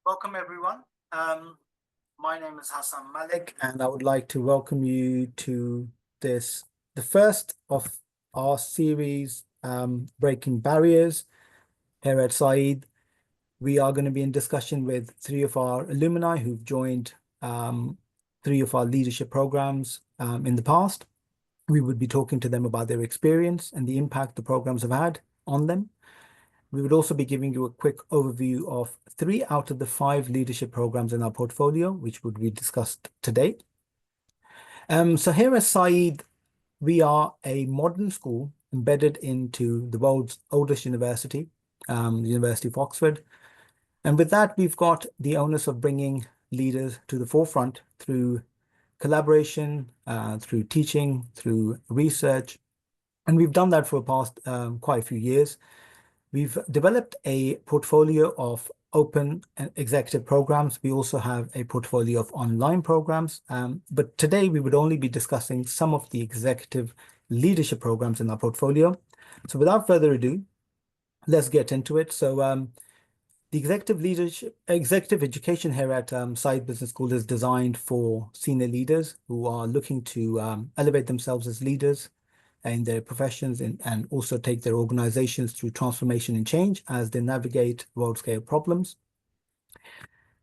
Welcome everyone. My name is Hassan Malik, and I would like to welcome you to the first of our series, Breaking Barriers here at Saeed. We are going to be in discussion with three of our alumni who've joined three of our leadership programs in the past. We would be talking to them about their experience and the impact the programs have had on them. We would also be giving you a quick overview of 3 out of the 5 leadership programs in our portfolio, which would be discussed today. So here at Saeed, we are a modern school embedded into the world's oldest university, the University of Oxford. And with that, we've got the onus of bringing leaders to the forefront through collaboration, through teaching, through research. And we've done that for the past quite a few years. We've developed a portfolio of open and executive programs. We also have a portfolio of online programs. But today we would only be discussing some of the executive leadership programs in our portfolio. So without further ado, let's get into it. So the executive education here at Saeed Business School is designed for senior leaders who are looking to elevate themselves as leaders in their professions and also take their organizations through transformation and change as they navigate world-scale problems.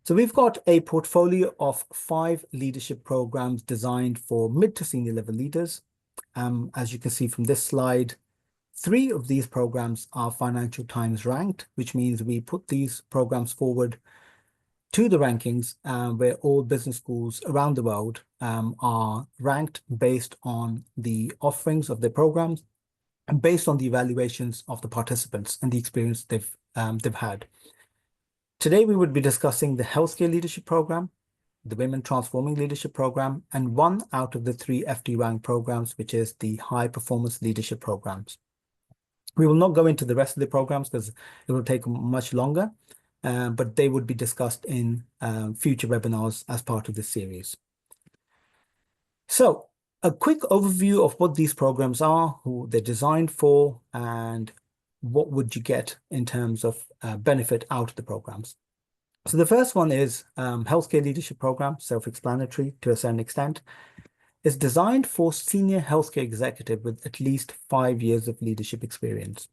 So we've got a portfolio of 5 leadership programs designed for mid to senior level leaders. As you can see from this slide, 3 of these programs are Financial Times ranked, which means we put these programs forward to the rankings where all business schools around the world are ranked based on the offerings of their programs and based on the evaluations of the participants and the experience they've had. Today, we would be discussing the Healthcare Leadership Program, the Women Transforming Leadership Program, and 1 out of the 3 FD ranked programs, which is the High Performance Leadership Programs. We will not go into the rest of the programs because it will take much longer. But they would be discussed in future webinars as part of this series. So a quick overview of what these programs are, who they're designed for, and what would you get in terms of benefit out of the programs. So the first one is Healthcare Leadership Program, self-explanatory to a certain extent. It's designed for senior healthcare executive with at least 5 years of leadership experience.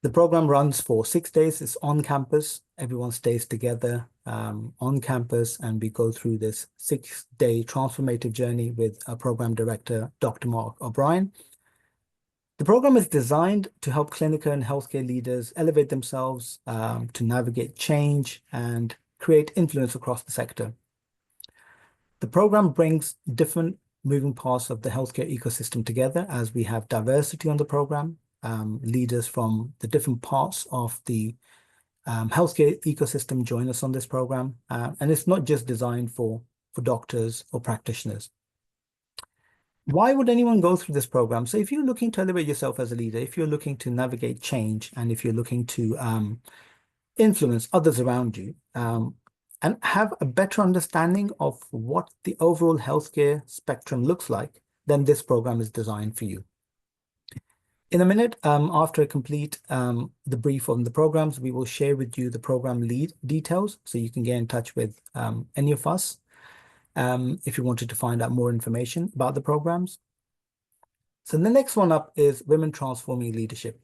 The program runs for 6 days. It's on campus. Everyone stays together on campus, and we go through this 6-day transformative journey with our program director, Dr. Mark O'Brien. The program is designed to help clinical and healthcare leaders elevate themselves, to navigate change and create influence across the sector. The program brings different moving parts of the healthcare ecosystem together as we have diversity on the program. Leaders from the different parts of the healthcare ecosystem join us on this program. And it's not just designed for doctors or practitioners. Why would anyone go through this program? So if you're looking to elevate yourself as a leader, if you're looking to navigate change, and if you're looking to influence others around you, and have a better understanding of what the overall healthcare spectrum looks like, then this program is designed for you. In a minute, after I complete the brief on the programs, we will share with you the program lead details so you can get in touch with any of us if you wanted to find out more information about the programs. So the next one up is Women Transforming Leadership.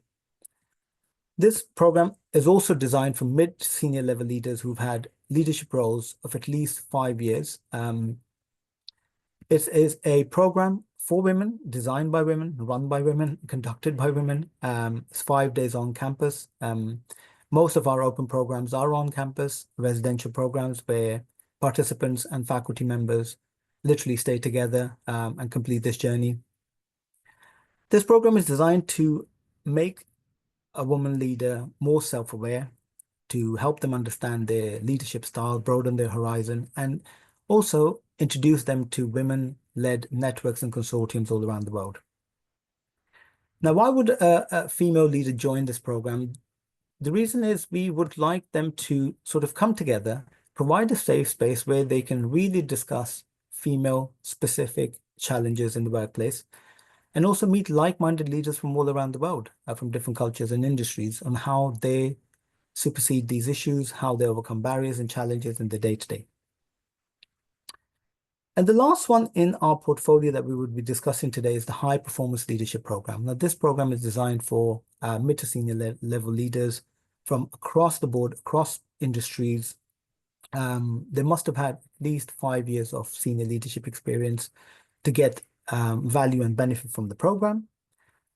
This program is also designed for mid to senior level leaders who've had leadership roles of at least 5 years. It is a program for women, designed by women, run by women, conducted by women. It's 5 days on campus. Most of our open programs are on campus, residential programs where participants and faculty members literally stay together and complete this journey. This program is designed to make a woman leader more self-aware, to help them understand their leadership style, broaden their horizon, and also introduce them to women-led networks and consortiums all around the world. Now, why would a female leader join this program? The reason is we would like them to sort of come together, provide a safe space where they can really discuss female-specific challenges in the workplace, and also meet like-minded leaders from all around the world, from different cultures and industries, on how they supersede these issues, how they overcome barriers and challenges in the day-to-day. And the last one in our portfolio that we would be discussing today is the High Performance Leadership Program. Now, this program is designed for mid to senior level leaders from across the board, across industries. They must have had at least 5 years of senior leadership experience to get value and benefit from the program.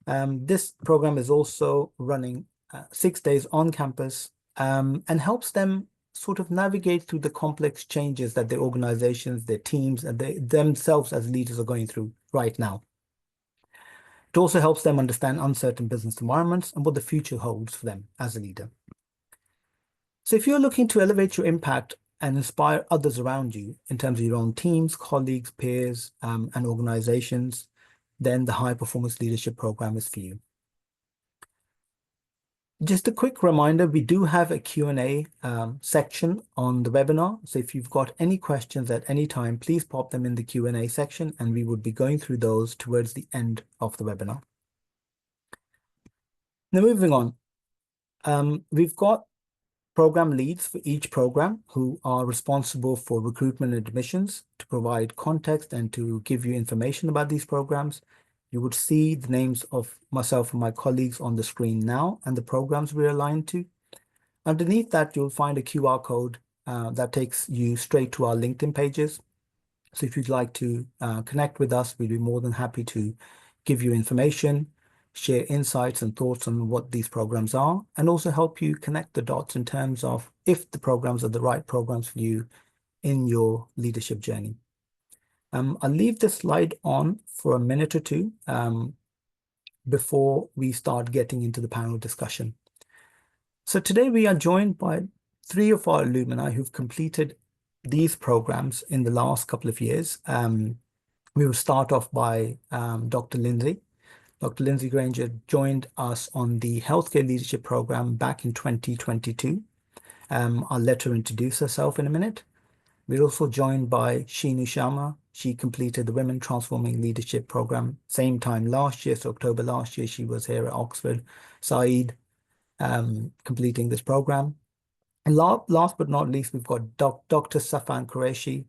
This program is also running 6 days on campus and helps them sort of navigate through the complex changes that their organizations, their teams, and themselves as leaders are going through right now. It also helps them understand uncertain business environments and what the future holds for them as a leader. So if you're looking to elevate your impact and inspire others around you in terms of your own teams, colleagues, peers, and organizations, then the High Performance Leadership Program is for you. Just a quick reminder, we do have a Q&A section on the webinar. So if you've got any questions at any time, please pop them in the Q&A section and we would be going through those towards the end of the webinar. Now moving on, we've got program leads for each program who are responsible for recruitment and admissions to provide context and to give you information about these programs. You would see the names of myself and my colleagues on the screen now and the programs we're aligned to. Underneath that, you'll find a QR code that takes you straight to our LinkedIn pages. So if you'd like to connect with us, we'd be more than happy to give you information, share insights and thoughts on what these programs are, and also help you connect the dots in terms of if the programs are the right programs for you in your leadership journey. I'll leave this slide on for a minute or two before we start getting into the panel discussion. So today we are joined by 3 of our alumni who've completed these programs in the last couple of years. We will start off by Dr. Lindsay. Dr. Lindsay Granger joined us on the Healthcare Leadership Program back in 2022. I'll let her introduce herself in a minute. We're also joined by Sheenu Sharma. She completed the Women Transforming Leadership Program same time last year, so October last year. She was here at Oxford, Saeed, completing this program. And last but not least, we've got Dr. Safan Qureshi.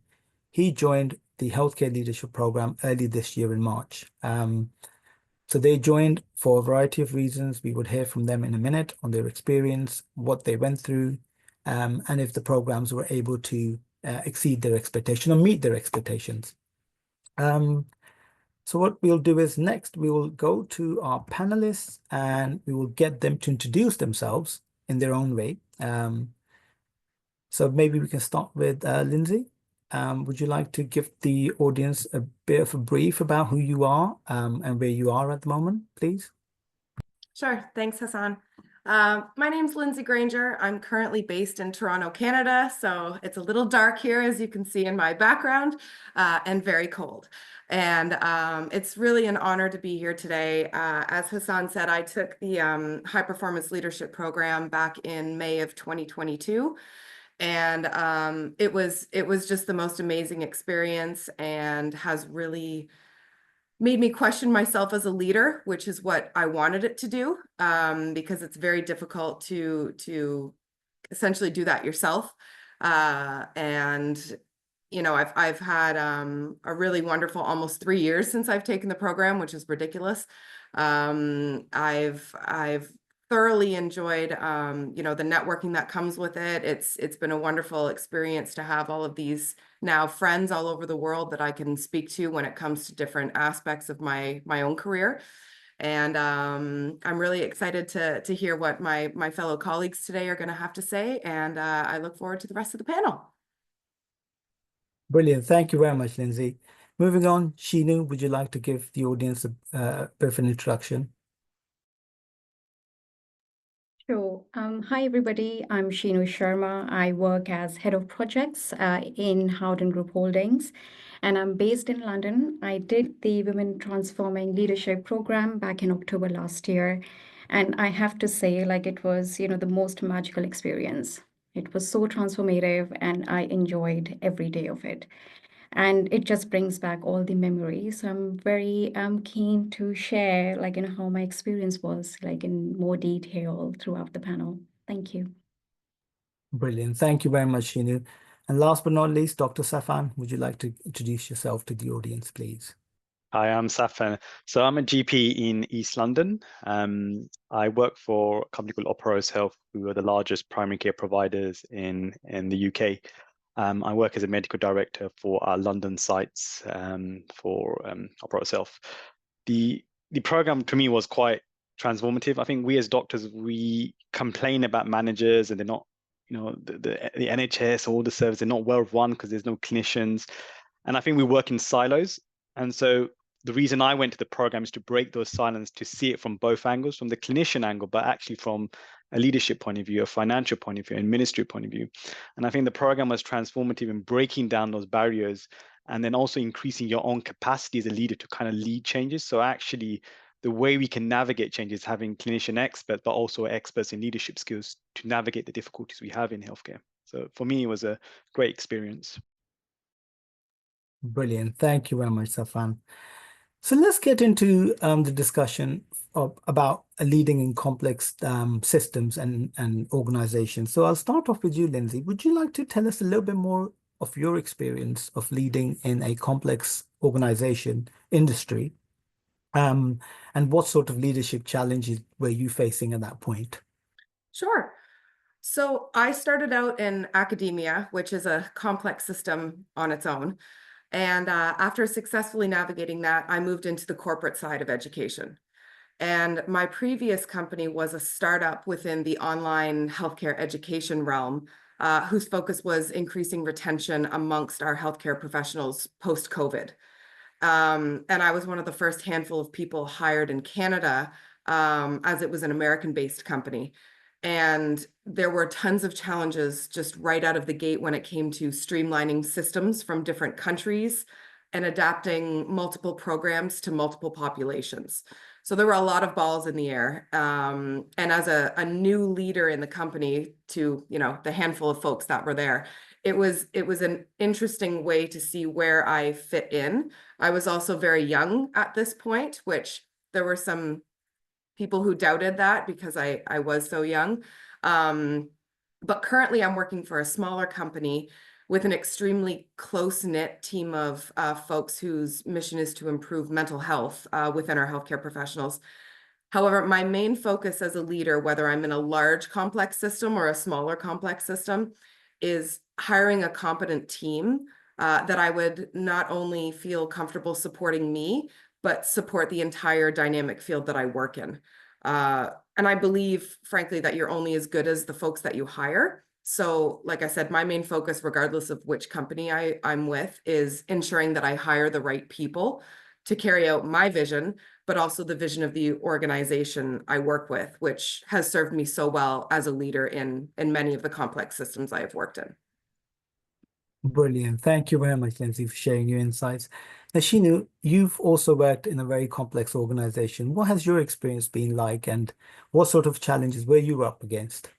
He joined the Healthcare Leadership Program early this year in March. So they joined for a variety of reasons. We would hear from them in a minute on their experience, what they went through, and if the programs were able to exceed their expectation or meet their expectations. So what we'll do is next, we will go to our panelists and we will get them to introduce themselves in their own way. So maybe we can start with Lindsay. Would you like to give the audience a bit of a brief about who you are and where you are at the moment, please? Sure. Thanks, Hassan. My name's Lindsay Granger. I'm currently based in Toronto, Canada, so it's a little dark here, as you can see in my background, and very cold. And it's really an honor to be here today. As Hassan said, I took the High Performance Leadership Program back in May of 2022. And it was just the most amazing experience and has really made me question myself as a leader, which is what I wanted it to do, because it's very difficult to essentially do that yourself. And you know, I've had a really wonderful almost 3 years since I've taken the program, which is ridiculous. I've thoroughly enjoyed you know, the networking that comes with it. It's been a wonderful experience to have all of these now friends all over the world that I can speak to when it comes to different aspects of my own career. And I'm really excited to hear what my fellow colleagues today are going to have to say. And I look forward to the rest of the panel. Brilliant. Thank you very much, Lindsay. Moving on, Sheenu, would you like to give the audience a bit of an introduction? Sure. Hi, everybody. I'm Sheenu Sharma. I work as Head of Projects in Howden Group Holdings, and I'm based in London. I did the Women Transforming Leadership Program back in October last year, and I have to say, like, it was, you know, the most magical experience. It was so transformative, and I enjoyed every day of it. And it just brings back all the memories. So I'm very keen to share, like, you know, how my experience was, like, in more detail throughout the panel. Thank you. Brilliant. Thank you very much, Shinu. And last but not least, Dr. Safan, would you like to introduce yourself to the audience, please? Hi, I'm Safan. So I'm a GP in East London. I work for a company called Operos Health, who are the largest primary care providers in the UK. I work as a medical director for our London sites for Operos Health. The program to me was quite transformative. I think we as doctors, we complain about managers and they're not, the NHS, all the services, they're not well run because there's no clinicians. And I think we work in silos. And so the reason I went to the program is to break those silos, to see it from both angles, from the clinician angle, but actually from a leadership point of view, a financial point of view, and ministry point of view. And I think the program was transformative in breaking down those barriers and then also increasing your own capacity as a leader to kind of lead changes. So actually, the way we can navigate change is having clinician experts, but also experts in leadership skills to navigate the difficulties we have in healthcare. So for me, it was a great experience. Brilliant. Thank you very much, Safan. So let's get into the discussion about leading in complex systems and organizations. So I'll start off with you, Lindsay. Would you like to tell us a little bit more of your experience of leading in a complex organization industry? And what sort of leadership challenges were you facing at that point? Sure. So I started out in academia, which is a complex system on its own. And after successfully navigating that, I moved into the corporate side of education. And my previous company was a startup within the online healthcare education realm, whose focus was increasing retention amongst our healthcare professionals post-COVID. And I was one of the first handful of people hired in Canada, as it was an American-based company. And there were tons of challenges just right out of the gate when it came to streamlining systems from different countries and adapting multiple programs to multiple populations. So there were a lot of balls in the air. And as a new leader in the company to, the handful of folks that were there, it was an interesting way to see where I fit in. I was also very young at this point, which there were some people who doubted that because I was so young. But currently I'm working for a smaller company with an extremely close-knit team of folks whose mission is to improve mental health within our healthcare professionals. However, my main focus as a leader, whether I'm in a large complex system or a smaller complex system, is hiring a competent team that I would not only feel comfortable supporting me, but support the entire dynamic field that I work in. And I believe, frankly, that you're only as good as the folks that you hire. So, like I said, my main focus, regardless of which company I'm with, is ensuring that I hire the right people to carry out my vision, but also the vision of the organization I work with, which has served me so well as a leader in many of the complex systems I have worked in. Brilliant. Thank you very much, Lindsay, for sharing your insights. Now, Shinu, you've also worked in a very complex organization. What has your experience been like, and what sort of challenges were you up against?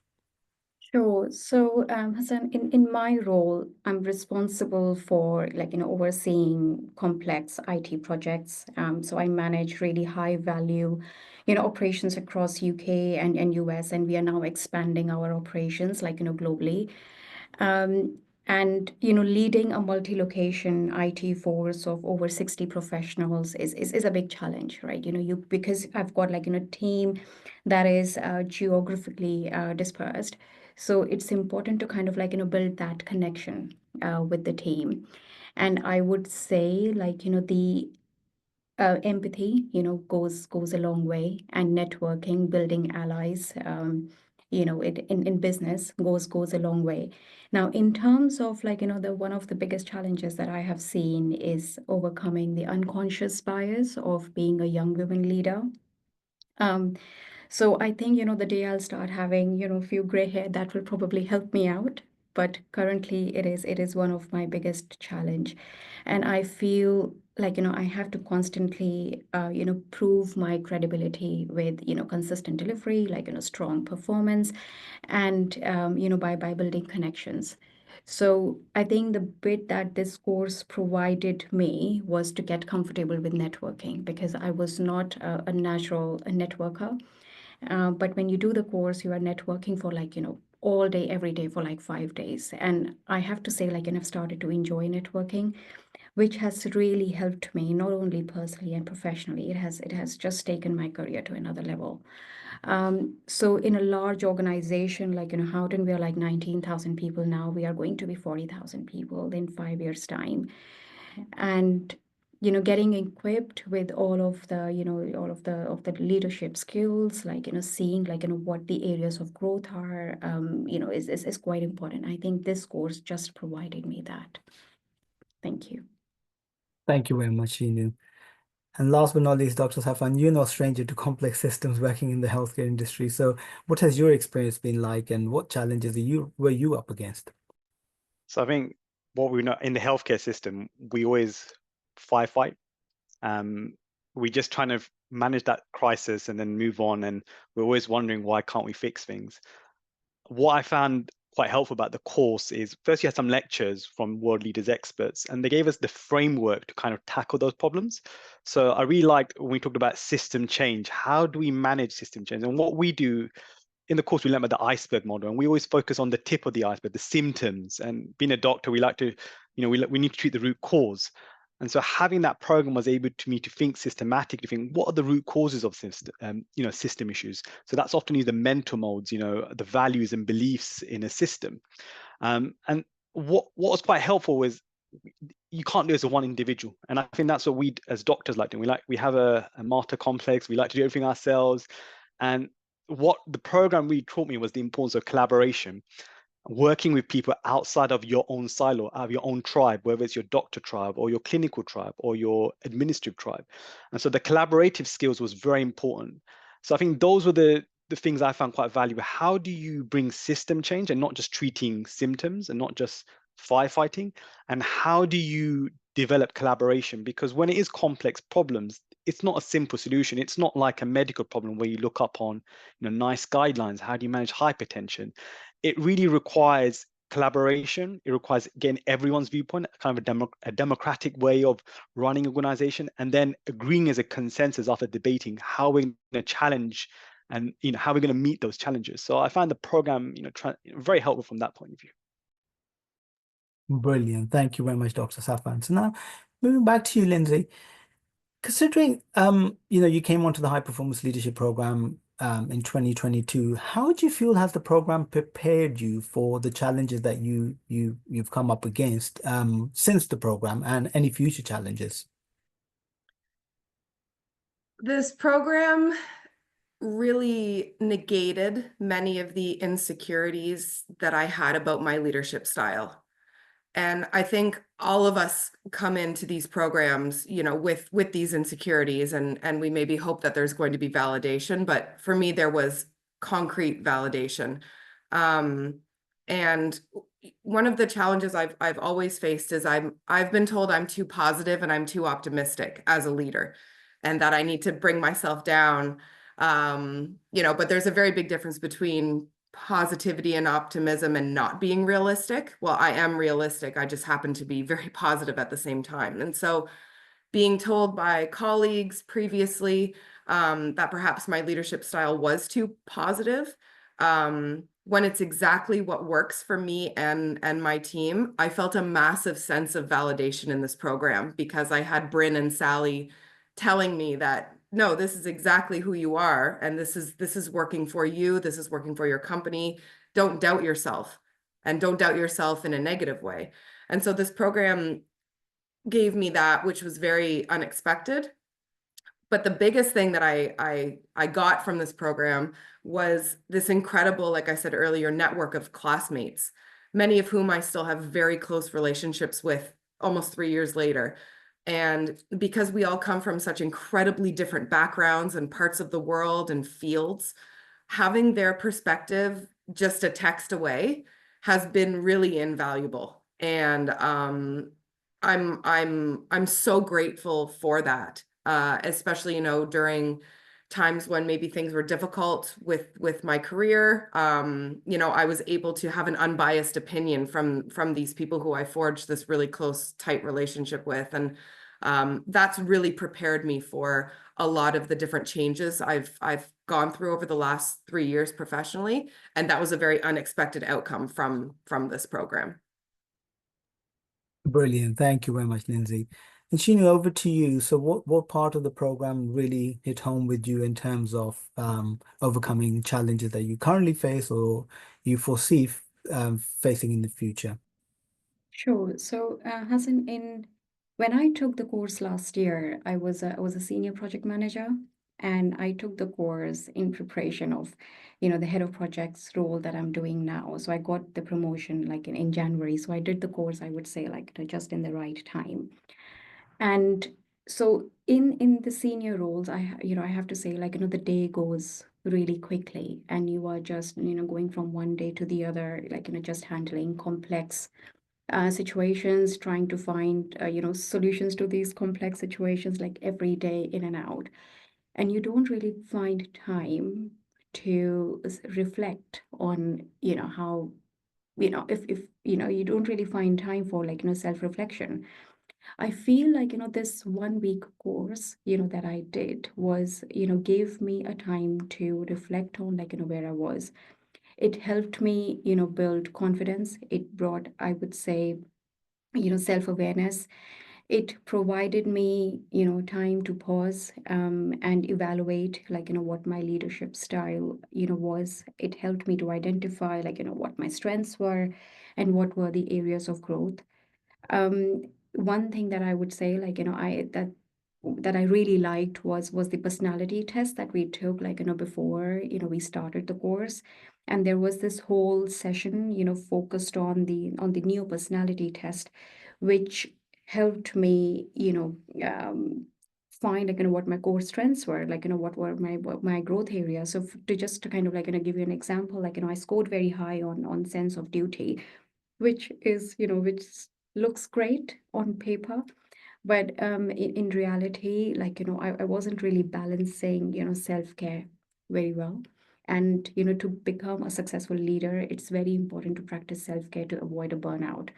Sure. So, Hassan, in my role, I'm responsible for overseeing complex IT projects. So I manage really high value, operations across UK and US, and we are now expanding our operations globally. And leading a multi-location IT force of over 60 professionals is a big challenge, right? Because I've got team that is geographically dispersed. So it's important to kind of build that connection with the team. And I would say the empathy, goes a long way, and networking, building allies, in business goes a long way. Now, in terms of the one of the biggest challenges that I have seen is overcoming the unconscious bias of being a young women leader. So I think, the day I'll start having, a few gray hair, that will probably help me out. But currently it is one of my biggest challenge. And I feel like, I have to constantly, prove my credibility with, consistent delivery, strong performance, and, by building connections. So I think the bit that this course provided me was to get comfortable with networking, because I was not a natural networker. But when you do the course, you are networking for all day, every day for like 5 days. And I have to say, like, and I've started to enjoy networking, which has really helped me, not only personally and professionally. It has just taken my career to another level. So in a large organization like, Houghton, we are like 19,000 people now. We are going to be 40,000 people in 5 years' time. And, getting equipped with all of the, all of the leadership skills, like, seeing like, what the areas of growth are, is quite important. I think this course just provided me that. Thank you. Thank you very much, Sheenu. And last but not least, Dr. Safan, you're no stranger to complex systems working in the healthcare industry. So what has your experience been like, and what challenges were you up against? So I think what we know in the healthcare system, we always firefight. We just trying to manage that crisis and then move on. And we're always wondering, why can't we fix things? What I found quite helpful about the course is, first, you had some lectures from world leaders, experts, and they gave us the framework to kind of tackle those problems. So I really liked when we talked about system change. How do we manage system change? And what we do in the course, we learned about the iceberg model, and we always focus on the tip of the iceberg, the symptoms. And being a doctor, we like to, we need to treat the root cause. And so having that program was able to me to think systematically, think what are the root causes of system, system issues. So that's often the mental modes, the values and beliefs in a system. And what was quite helpful was, you can't do it as a one individual. And I think that's what we as doctors like doing. We have a martyr complex. We like to do everything ourselves. And what the program really taught me was the importance of collaboration, working with people outside of your own silo, out of your own tribe, whether it's your doctor tribe or your clinical tribe or your administrative tribe. And so the collaborative skills was very important. So I think those were the things I found quite valuable. How do you bring system change and not just treating symptoms and not just firefighting? And how do you develop collaboration? Because when it is complex problems, it's not a simple solution. It's not like a medical problem where you look up on nice guidelines. How do you manage hypertension? It really requires collaboration. It requires, again, everyone's viewpoint, kind of a democratic way of running organization, and then agreeing as a consensus after debating how we're going to challenge and how we're going to meet those challenges. So I find the program very helpful from that point of view. Brilliant. Thank you very much, Dr. Safan. So now moving back to you, Lindsay, considering you came onto the high performance leadership program in 2022, how do you feel has the program prepared you for the challenges that you've come up against since the program, and any future challenges? This program really negated many of the insecurities that I had about my leadership style. And I think all of us come into these programs, with these insecurities, and we maybe hope that there's going to be validation, but for me, there was concrete validation. And one of the challenges I've always faced is I've been told I'm too positive and I'm too optimistic as a leader, and that I need to bring myself down. But there's a very big difference between positivity and optimism and not being realistic. Well, I am realistic. I just happen to be very positive at the same time. And so being told by colleagues previously that perhaps my leadership style was too positive, when it's exactly what works for me and my team, I felt a massive sense of validation in this program, because I had Bryn and Sally telling me that, no, this is exactly who you are, and this is working for you, this is working for your company. Don't doubt yourself, and don't doubt yourself in a negative way. And so this program gave me that, which was very unexpected. But the biggest thing that I got from this program was this incredible, like I said earlier, network of classmates, many of whom I still have very close relationships with almost 3 years later. And because we all come from such incredibly different backgrounds and parts of the world and fields, having their perspective just a text away has been really invaluable. And I'm so grateful for that, especially during times when maybe things were difficult with my career. I was able to have an unbiased opinion from these people who I forged this really close, tight relationship with. And That's really prepared me for a lot of the different changes I've gone through over the last 3 years professionally, and that was a very unexpected outcome from this program. Brilliant. Thank you very much, Lindsay. And Sheenu, over to you. So what part of the program really hit home with you in terms of overcoming challenges that you currently face or you foresee facing in the future? Sure. So, Hassan, when I took the course last year, I was a senior project manager, and I took the course in preparation of, the head of projects role that I'm doing now. So I got the promotion like in January. So I did the course, I would say, like just in the right time. And so in the senior roles, I have to say, like, the day goes really quickly, and you are just, going from one day to the other, like, just handling complex situations, trying to find, solutions to these complex situations, like every day in and out. And you don't really find time to reflect on, how, if, you don't really find time for, like, self-reflection. I feel like, this 1 week course, that I did was, gave me a time to reflect on, like, where I was. It helped me, build confidence. It brought, I would say, self-awareness. It provided me, time to pause and evaluate, like, what my leadership style, was. It helped me to identify, like, what my strengths were and what were the areas of growth. Um, One thing that I would say, like, that I really liked was the personality test that we took, like, before, we started the course. And there was this whole session, focused on the new personality test, which helped me, find, like, what my core strengths were, like, what were my growth areas. So to kind of, like, give you an example, like, I scored very high on sense of duty, which is, which looks great on paper, but in reality, like, I wasn't really balancing, self-care very well. And, to become a successful leader, it's very important to practice self-care to avoid a burnout.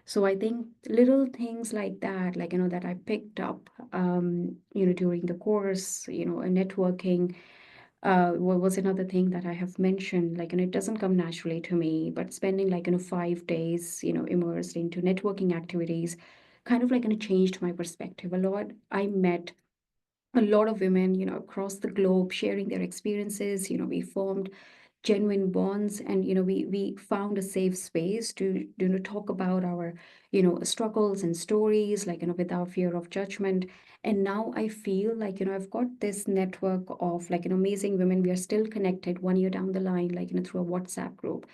So I think little things like that, like, that I picked up, during the course, networking, what was another thing that I have mentioned, like, and it doesn't come naturally to me, but spending, like, 5 days, immersed into networking activities kind of, like, changed my perspective a lot. I met a lot of women, across the globe sharing their experiences. We formed genuine bonds, and, we found a safe space to, talk about our, struggles and stories, like, without fear of judgment. And now I feel like, I've got this network of, like, amazing women. We are still connected 1 year down the line, like, through a WhatsApp group.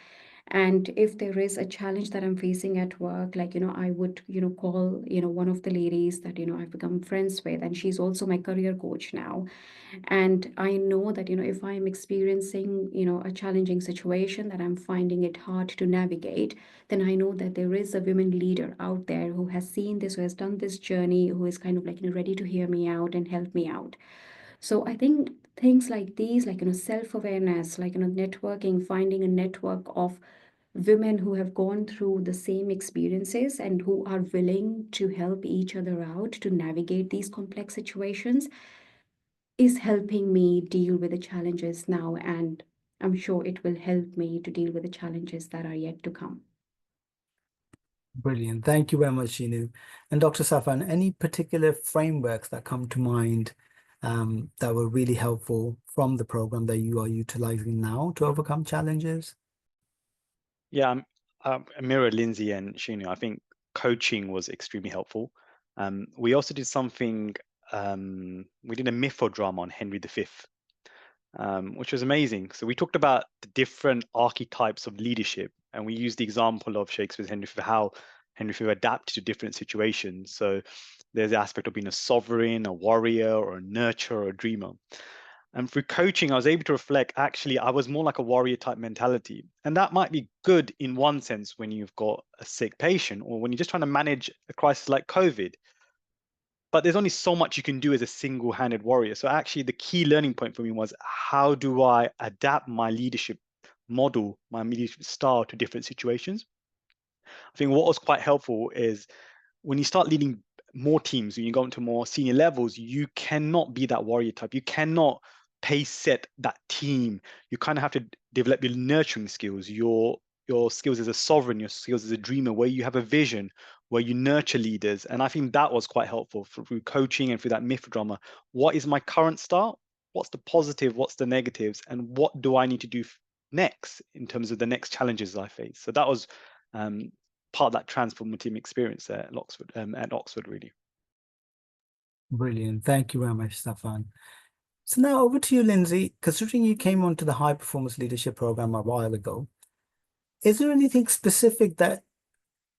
And if there is a challenge that I'm facing at work, like, I would, call, one of the ladies that, I've become friends with, and she's also my career coach now. And I know that, if I'm experiencing, a challenging situation that I'm finding it hard to navigate, then I know that there is a women leader out there who has seen this, who has done this journey, who is kind of, like, ready to hear me out and help me out. So I think things like these, like, self-awareness, like, networking, finding a network of women who have gone through the same experiences and who are willing to help each other out to navigate these complex situations is helping me deal with the challenges now. And I'm sure it will help me to deal with the challenges that are yet to come. Brilliant. Thank you very much, Sheenu. And Dr. Safan, any particular frameworks that come to mind that were really helpful from the program that you are utilizing now to overcome challenges? Yeah, I mirror Lindsay and Sheenu. I think coaching was extremely helpful. We also did something, we did a mythodrama on Henry V, which was amazing. So we talked about the different archetypes of leadership, and we used the example of Shakespeare's Henry V, how Henry V adapted to different situations. So there's the aspect of being a sovereign, a warrior, or a nurturer, or a dreamer. And through coaching, I was able to reflect, actually, I was more like a warrior type mentality. And that might be good in one sense when you've got a sick patient or when you're just trying to manage a crisis like COVID. But there's only so much you can do as a single-handed warrior. So actually, the key learning point for me was, how do I adapt my leadership model, my leadership style to different situations? I think what was quite helpful is when you start leading more teams, when you go into more senior levels, you cannot be that warrior type. You cannot pace set that team. You kind of have to develop your nurturing skills, your skills as a sovereign, your skills as a dreamer, where you have a vision, where you nurture leaders. And I think that was quite helpful through coaching and through that myth drama. What is my current start? What's the positive? What's the negatives? And what do I need to do next in terms of the next challenges I face? So that was part of that transformative experience there at Oxford, really. Brilliant. Thank you very much, Stefan. So now over to you, Lindsay. Considering you came onto the high performance leadership program a while ago, is there anything specific that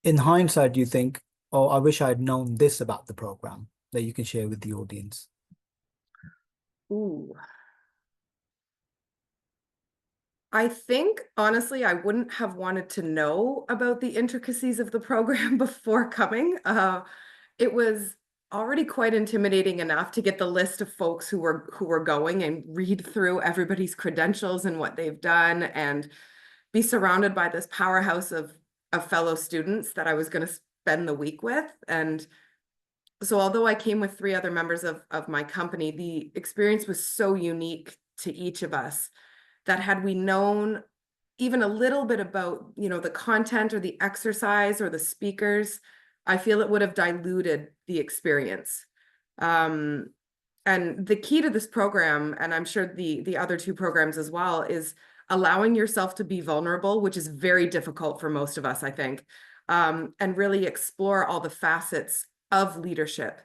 in hindsight you think, oh, I wish I had known this about the program that you can share with the audience? Ooh. I think, honestly, I wouldn't have wanted to know about the intricacies of the program before coming. It was already quite intimidating enough to get the list of folks who were going and read through everybody's credentials and what they've done and be surrounded by this powerhouse of fellow students that I was going to spend the week with. And so although I came with 3 other members of my company, the experience was so unique to each of us that had we known even a little bit about, the content or the exercise or the speakers, I feel it would have diluted the experience. And the key to this program, and I'm sure the other 2 programs as well, is allowing yourself to be vulnerable, which is very difficult for most of us, I think, and really explore all the facets of leadership.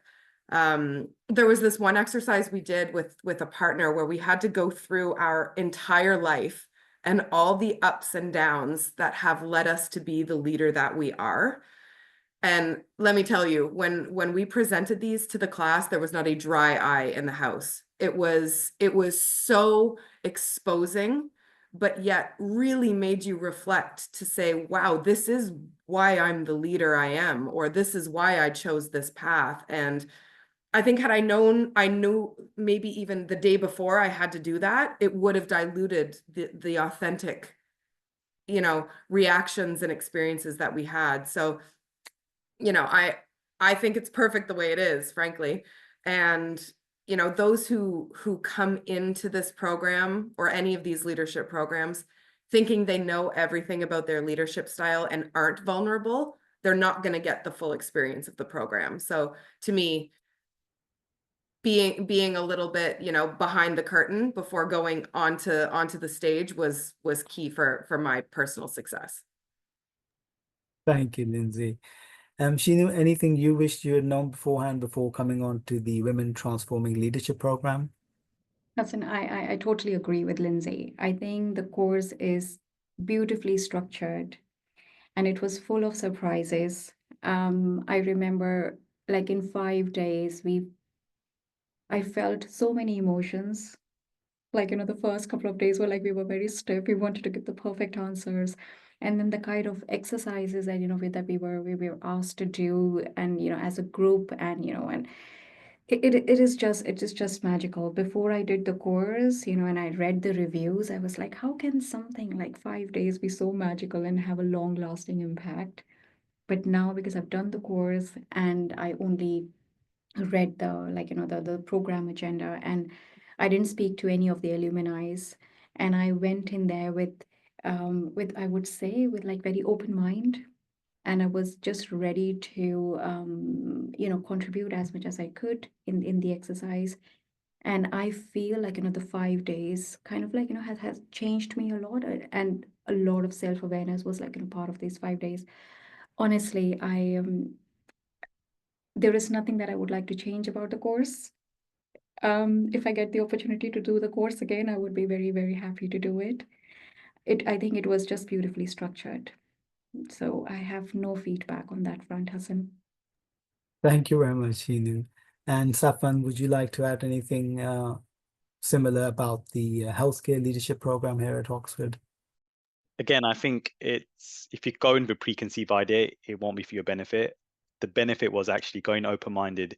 There was this one exercise we did with a partner where we had to go through our entire life and all the ups and downs that have led us to be the leader that we are. And let me tell you, when we presented these to the class, there was not a dry eye in the house. It was so exposing, but yet really made you reflect to say, wow, this is why I'm the leader I am, or this is why I chose this path. And I think had I knew maybe even the day before I had to do that, it would have diluted the authentic, reactions and experiences that we had. So, I think it's perfect the way it is, frankly. And, those who come into this program or any of these leadership programs thinking they know everything about their leadership style and aren't vulnerable, they're not going to get the full experience of the program. So to me, being a little bit, behind the curtain before going onto the stage was key for my personal success. Thank you, Lindsay. Sheenu, anything you wished you had known beforehand before coming on to the Women Transforming Leadership Program? Hassan, I totally agree with Lindsay. I think the course is beautifully structured and it was full of surprises. I remember like in 5 days, I felt so many emotions. Like, the first couple of days were like we were very stiff. We wanted to get the perfect answers. And then the kind of exercises that, that we were asked to do and, as a group and it is just magical. Before I did the course, and I read the reviews, I was like, how can something like 5 days be so magical and have a long lasting impact? But now because I've done the course and I only read the program agenda and I didn't speak to any of the alumni and I went in there with I would say with like very open mind and I was just ready to contribute as much as I could in the exercise. And I feel like the 5 days kind of like has changed me a lot and a lot of self-awareness was like part of these 5 days. Honestly, there is nothing that I would like to change about the course. If I get the opportunity to do the course again, I would be very, very happy to do it. I think it was just beautifully structured. So I have no feedback on that front, Hassan. Thank you very much, Sheenu. And Safan, would you like to add anything similar about the healthcare leadership program here at Oxford? Again, I think it's if you go in with a preconceived idea, it won't be for your benefit. The benefit was actually going open-minded,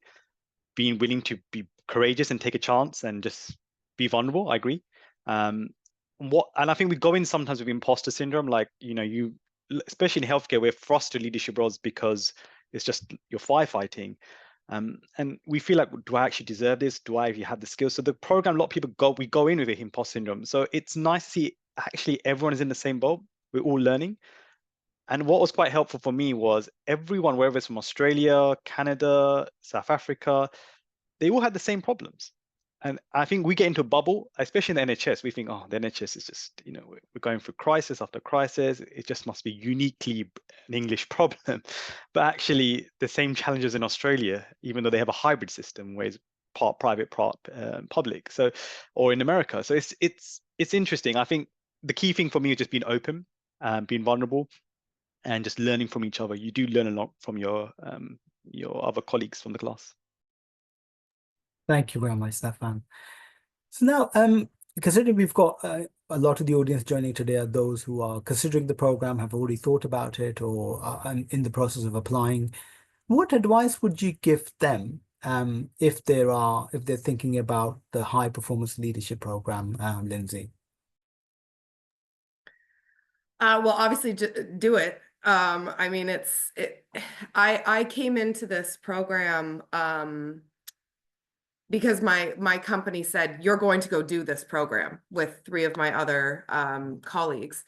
being willing to be courageous and take a chance and just be vulnerable. I agree. And I think we go in sometimes with imposter syndrome, like especially in healthcare, we're thrust to leadership roles because it's just you're firefighting. And we feel like, do I actually deserve this? Do I have the skills? So the program, a lot of people we go in with a imposter syndrome. So it's nice to see actually everyone is in the same boat. We're all learning. And what was quite helpful for me was everyone, whether it's from Australia, Canada, South Africa, they all had the same problems. And I think we get into a bubble, especially in the NHS. We think, oh, the NHS is just, we're going through crisis after crisis. It just must be uniquely an English problem. But actually, the same challenges in Australia, even though they have a hybrid system where it's part private, part public. So, or in America. So it's interesting. I think the key thing for me is just being open, being vulnerable, and just learning from each other. You do learn a lot from your other colleagues from the class. Thank you very much, Stefan. So now, considering we've got a lot of the audience joining today are those who are considering the program, have already thought about it, or are in the process of applying, what advice would you give them if they're thinking about the high performance leadership program, Lindsay? Well, obviously do it. I mean, I came into this program because my company said, you're going to go do this program with 3 of my other colleagues.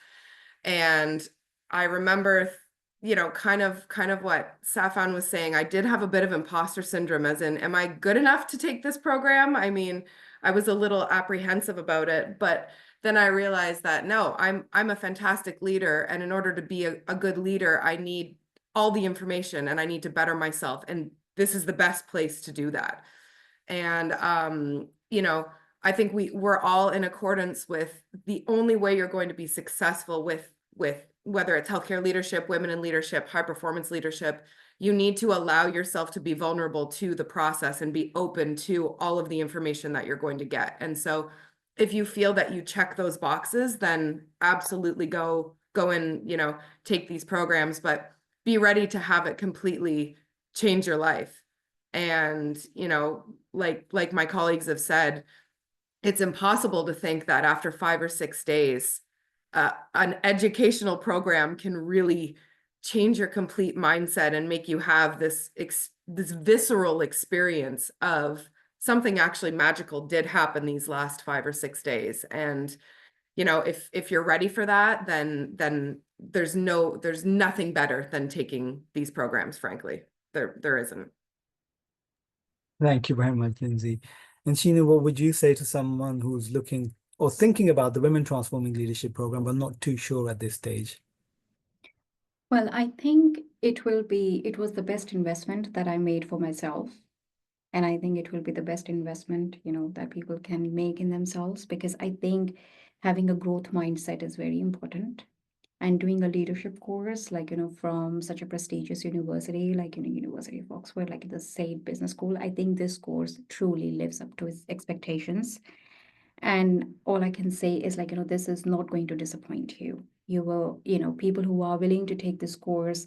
And I remember, kind of what Safan was saying. I did have a bit of imposter syndrome, as in, am I good enough to take this program? I mean, I was a little apprehensive about it, but then I realized that no, I'm a fantastic leader. And in order to be a good leader, I need all the information and I need to better myself. And this is the best place to do that. And, I think we're all in accordance with the only way you're going to be successful with whether it's healthcare leadership, women in leadership, high performance leadership, you need to allow yourself to be vulnerable to the process and be open to all of the information that you're going to get. And so if you feel that you check those boxes, then absolutely go and, take these programs, but be ready to have it completely change your life. And, like my colleagues have said, it's impossible to think that after 5 or 6 days, an educational program can really change your complete mindset and make you have this visceral experience of something actually magical did happen these last 5 or 6 days. And, if you're ready for that, then there's nothing better than taking these programs, frankly. There isn't. Thank you very much, Lindsay. And Sheena, what would you say to someone who's looking or thinking about the Women Transforming Leadership Program, but not too sure at this stage? Well, I think it was the best investment that I made for myself. And I think it will be the best investment, that people can make in themselves, because I think having a growth mindset is very important. And doing a leadership course, from such a prestigious university, like, University of Oxford, like the SAID Business School, I think this course truly lives up to its expectations. And all I can say is, this is not going to disappoint you. You will, people who are willing to take this course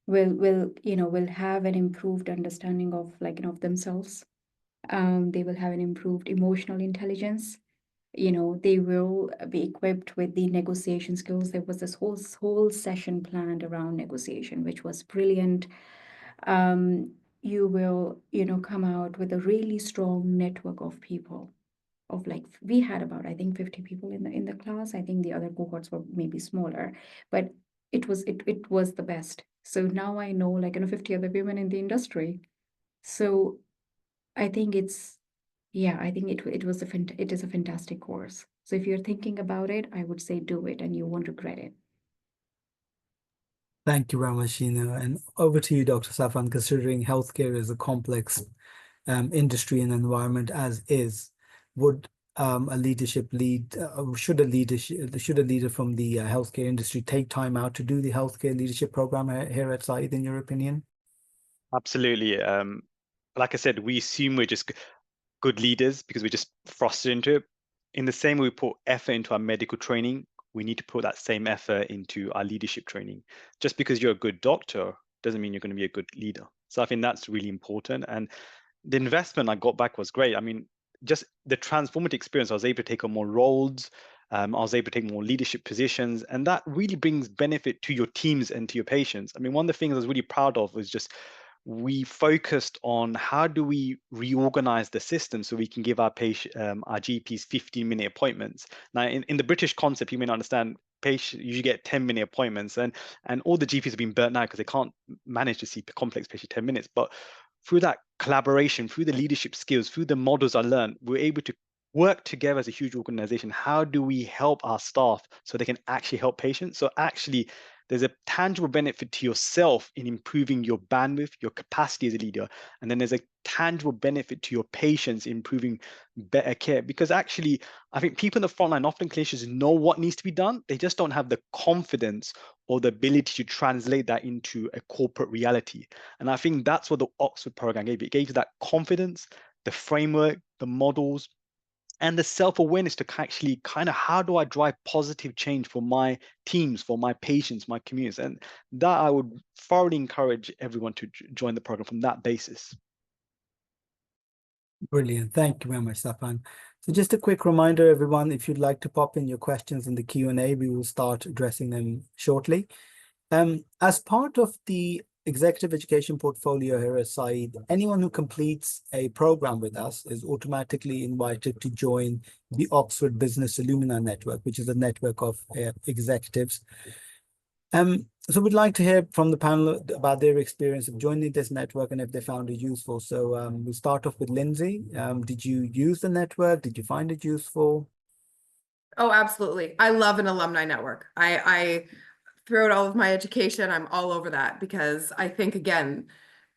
will have an improved understanding of, of themselves. They will have an improved emotional intelligence. They will be equipped with the negotiation skills. There was this whole session planned around negotiation, which was brilliant. You will, come out with a really strong network of people. We had about, I think, 50 people in the class. I think the other cohorts were maybe smaller, but it was the best. So now I know, 50 other women in the industry. So I think it is a fantastic course. So if you're thinking about it, I would say do it and you won't regret it. Thank you very much, Sheena. And over to you, Dr. Safan. Considering healthcare is a complex industry and environment as is, would should a leader from the healthcare industry take time out to do the healthcare leadership program here at SAID, in your opinion? Absolutely. Like I said, we assume we're just good leaders because we're just thrusted into it. In the same way we put effort into our medical training, we need to put that same effort into our leadership training. Just because you're a good doctor doesn't mean you're going to be a good leader. So I think that's really important. And the investment I got back was great. I mean, just the transformative experience, I was able to take on more roles. I was able to take more leadership positions, and that really brings benefit to your teams and to your patients. I mean, one of the things I was really proud of was just we focused on how do we reorganize the system so we can give our patient, our GPs 15-minute appointments. Now, in the British concept, you may not understand, patient usually get 10-minute appointments, and all the GPs have been burnt out because they can't manage to see complex patients 10 minutes. But through that collaboration, through the leadership skills, through the models I learned, we're able to work together as a huge organization. How do we help our staff so they can actually help patients? So actually, there's a tangible benefit to yourself in improving your bandwidth, your capacity as a leader. And then there's a tangible benefit to your patients improving better care. Because actually, I think people in the front line, often clinicians, know what needs to be done. They just don't have the confidence or the ability to translate that into a corporate reality. And I think that's what the Oxford program gave you. It gave you that confidence, the framework, the models, and the self-awareness to actually kind of, how do I drive positive change for my teams, for my patients, my communities? And that I would thoroughly encourage everyone to join the program from that basis. Brilliant. Thank you very much, Safan. So just a quick reminder, everyone, if you'd like to pop in your questions in the Q&A, we will start addressing them shortly. As part of the executive education portfolio here at Said, anyone who completes a program with us is automatically invited to join the Oxford Business Alumni Network, which is a network of executives. So we'd like to hear from the panel about their experience of joining this network and if they found it useful. So we'll start off with Lindsay. Did you use the network? Did you find it useful? Oh, absolutely. I love an alumni network. I throughout all of my education, I'm all over that because I think, again,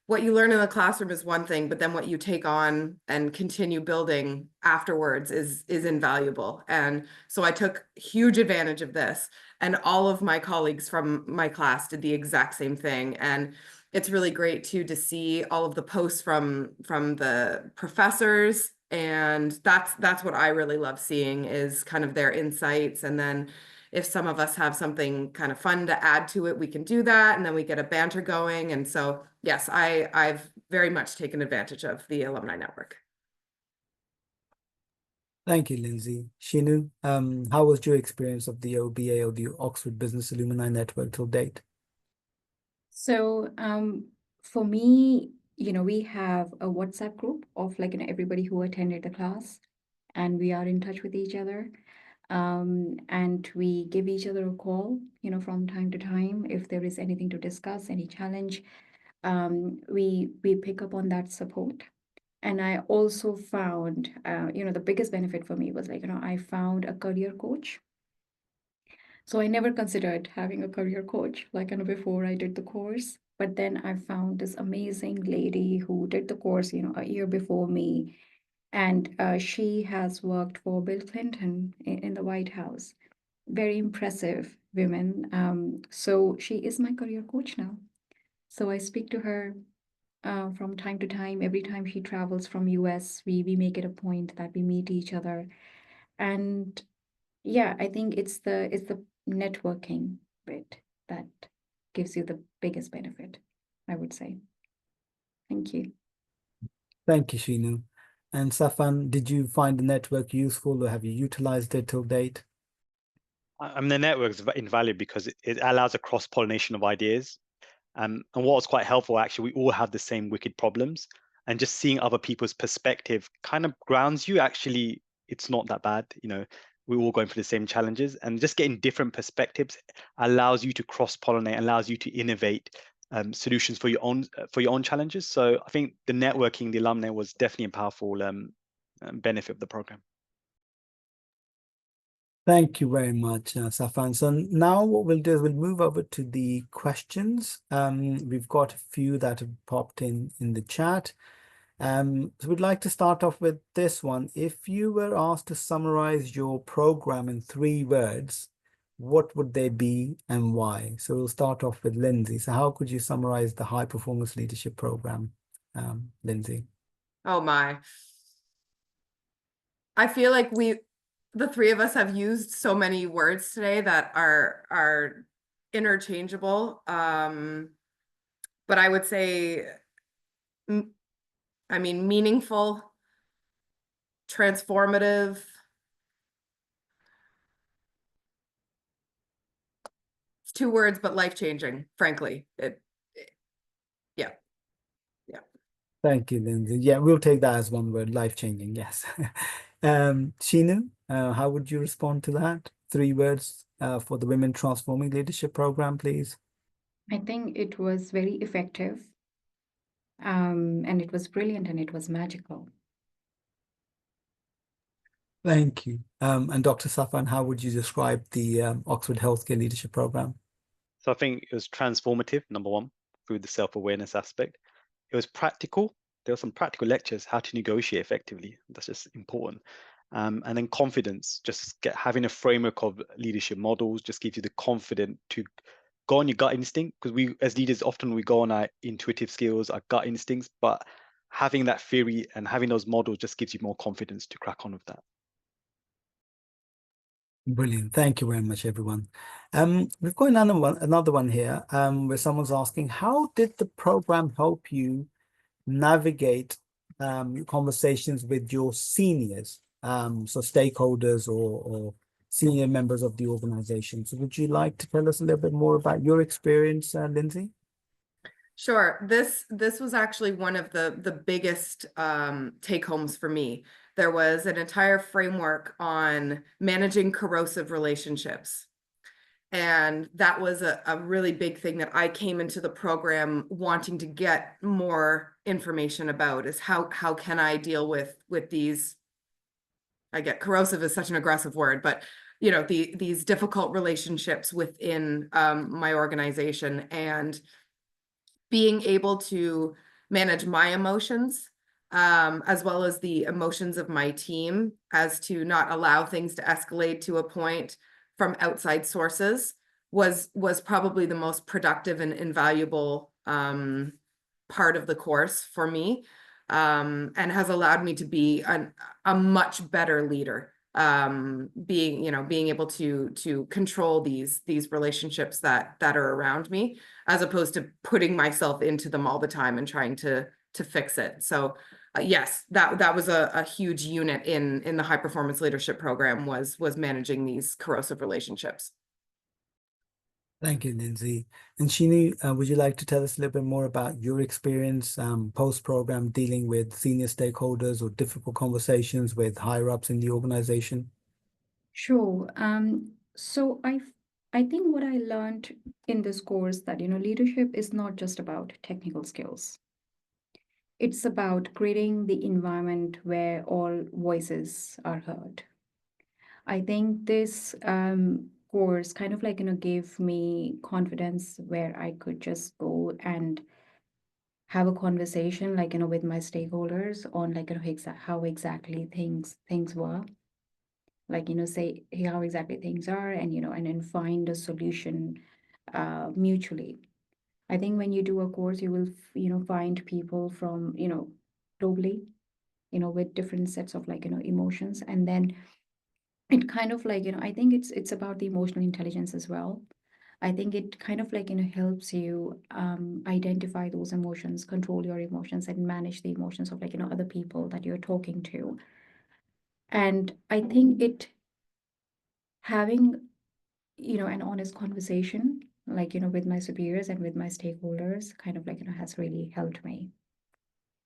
what you learn in the classroom is one thing, but then what you take on and continue building afterwards is invaluable. And so I took huge advantage of this, and all of my colleagues from my class did the exact same thing. And it's really great too to see all of the posts from the professors, and that's what I really love seeing, is kind of their insights. And then if some of us have something kind of fun to add to it, we can do that, and then we get a banter going. And so, yes, I've very much taken advantage of the alumni network. Thank you, Lindsay. Shinu, how was your experience of the OBA or the Oxford Business Alumni Network till date? So for me, we have a WhatsApp group of everybody who attended the class, and we are in touch with each other. And we give each other a call, from time to time if there is anything to discuss, any challenge. We pick up on that support. And I also found, the biggest benefit for me was I found a career coach. So I never considered having a career coach before I did the course. But then I found this amazing lady who did the course, a year before me. And she has worked for Bill Clinton in the White House. Very impressive women. So she is my career coach now. So I speak to her from time to time. Every time she travels from US, we make it a point that we meet each other. And yeah, I think it's the networking bit that gives you the biggest benefit, I would say. Thank you. Thank you, Shinu. And Safan, did you find the network useful, or have you utilized it till date? I mean, the network is invaluable because it allows a cross-pollination of ideas. And what was quite helpful, actually, we all have the same wicked problems, and just seeing other people's perspective kind of grounds you. Actually, it's not that bad. We're all going through the same challenges, and just getting different perspectives allows you to cross-pollinate, allows you to innovate solutions for your own challenges. So I think the networking, the alumni, was definitely a powerful benefit of the program. Thank you very much, Safan. So now what we'll do is we'll move over to the questions. We've got a few that have popped in the chat. So we'd like to start off with this one. If you were asked to summarize your program in 3 words, what would they be and why? So we'll start off with Lindsay. So how could you summarize the High Performance Leadership Program, Lindsay? Oh my. I feel like the 3 of us have used so many words today that are interchangeable. But I would say, meaningful, transformative. It's 2 words, but life-changing, frankly. Yeah. Thank you, Lindsay. Yeah, we'll take that as one word, life-changing, yes. Shinu, how would you respond to that? 3 words for the Women Transforming Leadership Program, please. I think it was very effective, and it was brilliant, and it was magical. Thank you. And Dr. Safan, how would you describe the Oxford Healthcare Leadership Program? So I think it was transformative, number one, through the self-awareness aspect. It was practical. There were some practical lectures, how to negotiate effectively. That's just important. And then confidence, having a framework of leadership models just gives you the confidence to go on your gut instinct, because we as leaders often we go on our intuitive skills, our gut instincts, but having that theory and having those models just gives you more confidence to crack on with that. Brilliant. Thank you very much, everyone. We've got another one here, where someone's asking, how did the program help you navigate conversations with your seniors, so stakeholders or senior members of the organization? So would you like to tell us a little bit more about your experience, Lindsay? Sure. This was actually one of the biggest take homes for me. There was an entire framework on managing corrosive relationships. And that was a really big thing that I came into the program wanting to get more information about, is how can I deal with these, I get corrosive is such an aggressive word, but you know, these difficult relationships within my organization, and being able to manage my emotions as well as the emotions of my team, as to not allow things to escalate to a point from outside sources, was probably the most productive and invaluable part of the course for me, and has allowed me to be a much better leader, being able to control these relationships that are around me, as opposed to putting myself into them all the time and trying to fix it. So yes, that was a huge unit in the high performance leadership program, was managing these corrosive relationships. Thank you, Lindsay. And Shini, would you like to tell us a little bit more about your experience post-program dealing with senior stakeholders or difficult conversations with higher ups in the organization? Sure. So I think what I learned in this course, that leadership is not just about technical skills. It's about creating the environment where all voices are heard. I think this course kind of gave me confidence, where I could just go and have a conversation with my stakeholders on how exactly things were, say how exactly things are, and and then find a solution mutually. I think when you do a course, you will find people from globally, with different sets of emotions, and then it kind of I think it's about the emotional intelligence as well. I think it kind of helps you identify those emotions, control your emotions, and manage the emotions of other people that you're talking to. And I think it having an honest conversation with my superiors and with my stakeholders kind of has really helped me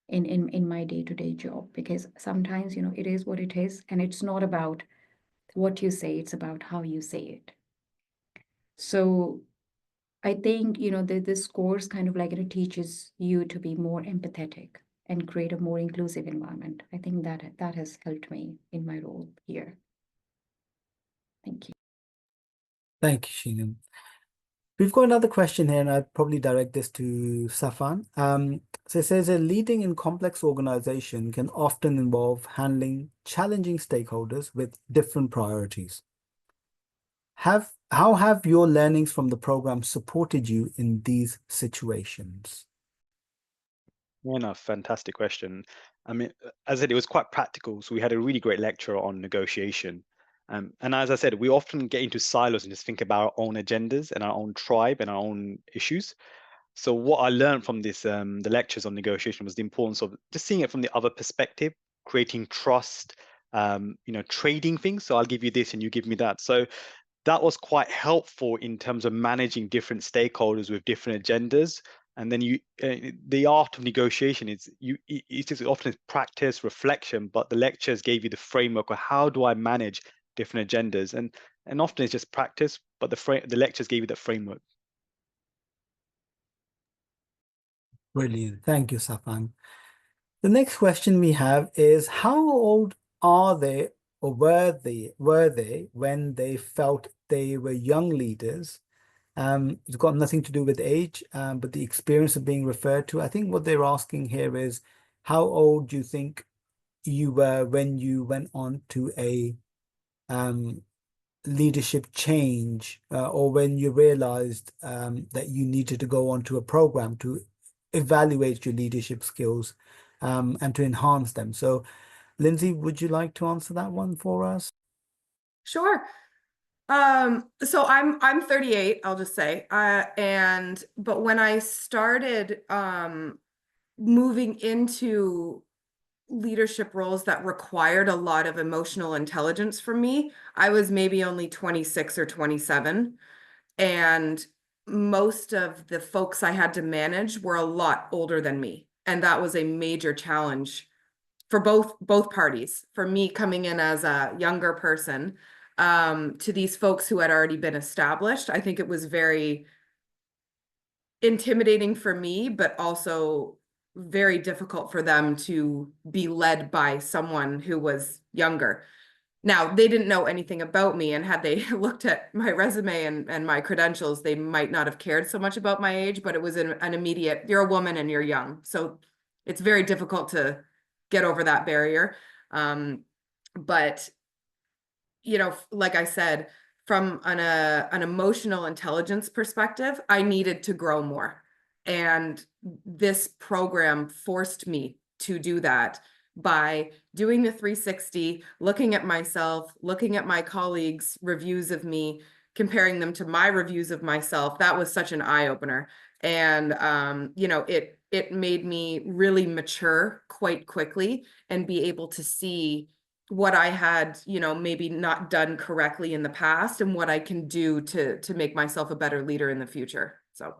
in my day-to-day job, because sometimes it is what it is, and it's not about what you say, it's about how you say it. So I think this course kind of teaches you to be more empathetic and create a more inclusive environment. I think that has helped me in my role here. Thank you. Thank you, Shinu. We've got another question here, and I'd probably direct this to Safan. So it says that leading in complex organization can often involve handling challenging stakeholders with different priorities. How have your learnings from the program supported you in these situations? Yeah, no, fantastic question. I mean, as I said, it was quite practical. So we had a really great lecture on negotiation. And as I said, we often get into silos and just think about our own agendas and our own tribe and our own issues. So what I learned from this, the lectures on negotiation, was the importance of just seeing it from the other perspective, creating trust, trading things. So I'll give you this and you give me that. So that was quite helpful in terms of managing different stakeholders with different agendas, And then the art of negotiation is it's just often practice, reflection, but the lectures gave you the framework of how do I manage different agendas, and often it's just practice, but the lectures gave you that framework. Brilliant. Thank you, Safan. The next question we have is, how old are they or were they when they felt they were young leaders? It's got nothing to do with age, but the experience of being referred to. I think what they're asking here is, how old do you think you were when you went on to a leadership change, or when you realized that you needed to go on to a program to evaluate your leadership skills and to enhance them? So, Lindsay, would you like to answer that one for us? Sure. So I'm 38, I'll just say. But when I started moving into leadership roles that required a lot of emotional intelligence from me, I was maybe only 26 or 27. And most of the folks I had to manage were a lot older than me. And that was a major challenge for both parties. For me coming in as a younger person, to these folks who had already been established, I think it was very intimidating for me, but also very difficult for them to be led by someone who was younger. Now, they didn't know anything about me, and had they looked at my resume and my credentials, they might not have cared so much about my age, but it was an immediate, you're a woman and you're young. So it's very difficult to get over that barrier. But, you know, like I said, from an emotional intelligence perspective, I needed to grow more. And this program forced me to do that by doing the 360, looking at myself, looking at my colleagues' reviews of me, comparing them to my reviews of myself. That was such an eye-opener. And you know, it made me really mature quite quickly and be able to see what I had, you know, maybe not done correctly in the past and what I can do to make myself a better leader in the future. So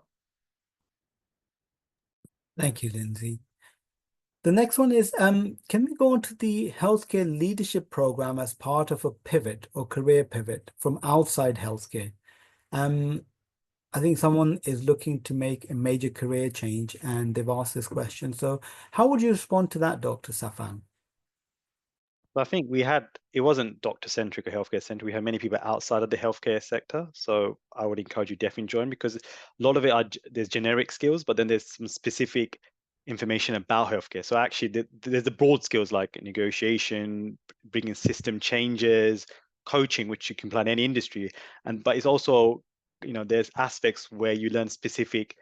Thank you, Lindsay. The next one is, can we go on to the healthcare leadership program as part of a pivot or career pivot from outside healthcare? I think someone is looking to make a major career change and they've asked this question. So how would you respond to that, Dr. Safan? I think it wasn't doctor-centric or healthcare-centric. We had many people outside of the healthcare sector. So I would encourage you definitely join, because a lot of it there's generic skills, but then there's some specific information about healthcare. So actually there's the broad skills like negotiation, bringing system changes, coaching, which you can apply in any industry. But it's also, you know, there's aspects where you learn specific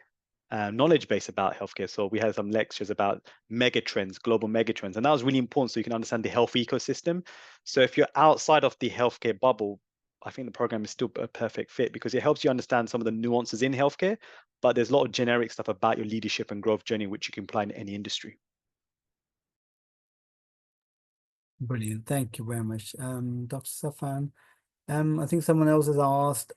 knowledge base about healthcare. So we had some lectures about megatrends, global megatrends, and that was really important so you can understand the health ecosystem. So if you're outside of the healthcare bubble, I think the program is still a perfect fit because it helps you understand some of the nuances in healthcare, but there's a lot of generic stuff about your leadership and growth journey, which you can apply in any industry. Brilliant. Thank you very much, Dr. Safan. I think someone else has asked,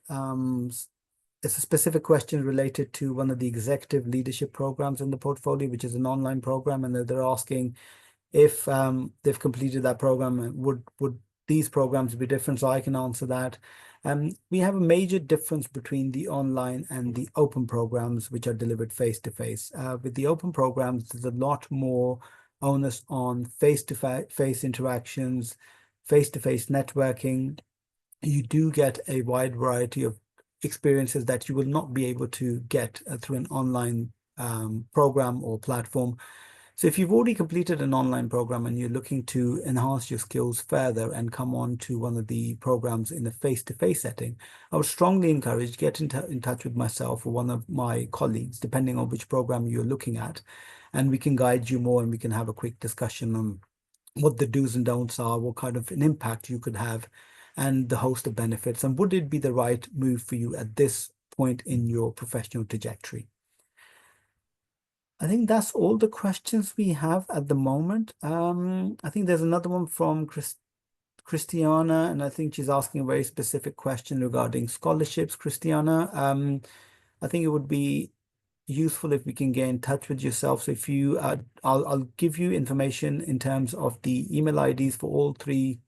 it's a specific question related to one of the executive leadership programs in the portfolio, which is an online program, and they're asking if they've completed that program, would these programs be different? So I can answer that. We have a major difference between the online and the open programs, which are delivered face-to-face. With the open programs, there's a lot more onus on face-to-face interactions, face-to-face networking. You do get a wide variety of experiences that you will not be able to get through an online program or platform. So if you've already completed an online program and you're looking to enhance your skills further and come on to one of the programs in a face-to-face setting, I would strongly encourage get in touch with myself or one of my colleagues, depending on which program you're looking at, and we can guide you more and we can have a quick discussion on what the do's and don'ts are, what kind of an impact you could have, and the host of benefits, and would it be the right move for you at this point in your professional trajectory? I think that's all the questions we have at the moment. I think there's another one from Christiana, and I think she's asking a very specific question regarding scholarships. Christiana, I think it would be useful if we can get in touch with yourself. So if you, I'll give you information in terms of the email IDs for all three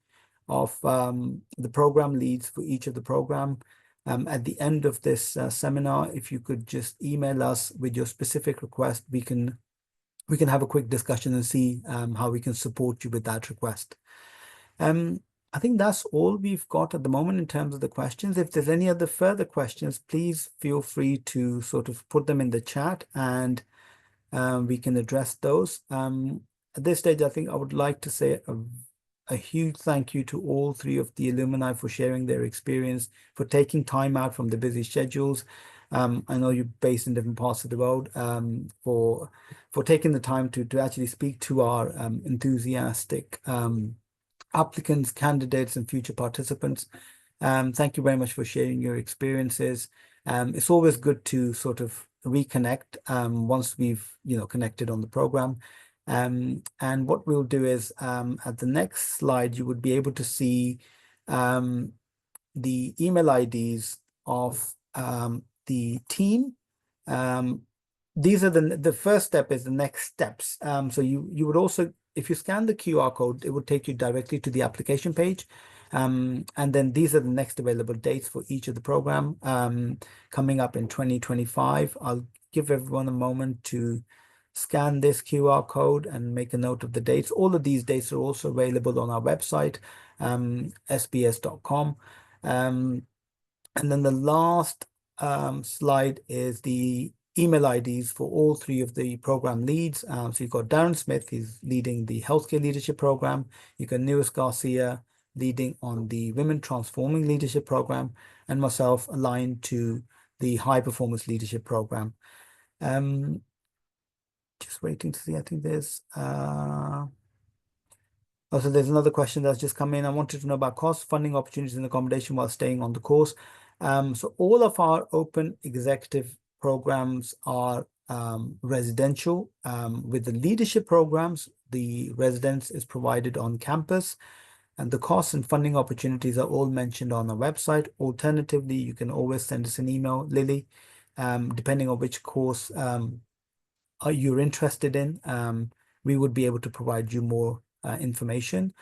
of the program leads for each of the program. At the end of this seminar, if you could just email us with your specific request, we can have a quick discussion and see how we can support you with that request. I think that's all we've got at the moment in terms of the questions. If there's any other further questions, please feel free to sort of put them in the chat and we can address those. At this stage, I think I would like to say a huge thank you to all three of the alumni for sharing their experience, for taking time out from the busy schedules. I know you're based in different parts of the world, for taking the time to actually speak to our enthusiastic applicants, candidates, and future participants. Thank you very much for sharing your experiences. It's always good to sort of reconnect once we've connected on the program. And what we'll do is at the next slide, you would be able to see the email IDs of the team. These are the first step is the next steps. So you would also, if you scan the QR code, it would take you directly to the application page. And then these are the next available dates for each of the program coming up in 2025. I'll give everyone a moment to scan this QR code and make a note of the dates. All of these dates are also available on our website, sbs.com. And then the last slide is the email IDs for all three of the program leads. So you've got Darren Smith, he's leading the Healthcare Leadership Program. You've got Newis Garcia leading on the Women Transforming Leadership Program, and myself aligned to the High Performance Leadership Program. Just waiting to see, I think there's also there's another question that's just come in. I wanted to know about cost, funding opportunities and accommodation while staying on the course. So all of our open executive programs are residential. With the leadership programs, the residence is provided on campus, and the costs and funding opportunities are all mentioned on our website. Alternatively, you can always send us an email, Lily, depending on which course you're interested in. We would be able to provide you more information.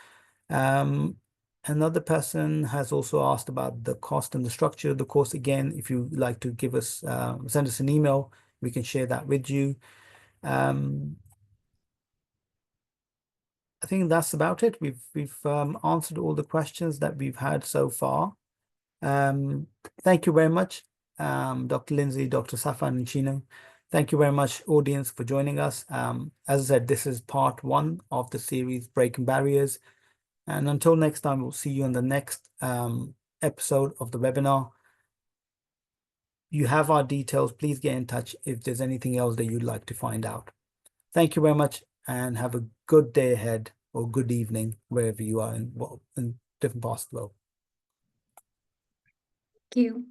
Another person has also asked about the cost and the structure of the course. Again, if you'd like to give us, send us an email, we can share that with you. I think that's about it. We've answered all the questions that we've had so far. Thank you very much, Dr. Lindsay, Dr. Safan, and Chino. Thank you very much, audience, for joining us. As I said, this is part 1 of the series Breaking Barriers. And until next time, we'll see you in the next episode of the webinar. You have our details. Please get in touch if there's anything else that you'd like to find out. Thank you very much, and have a good day ahead or good evening, wherever you are in different parts of the world. Thank you.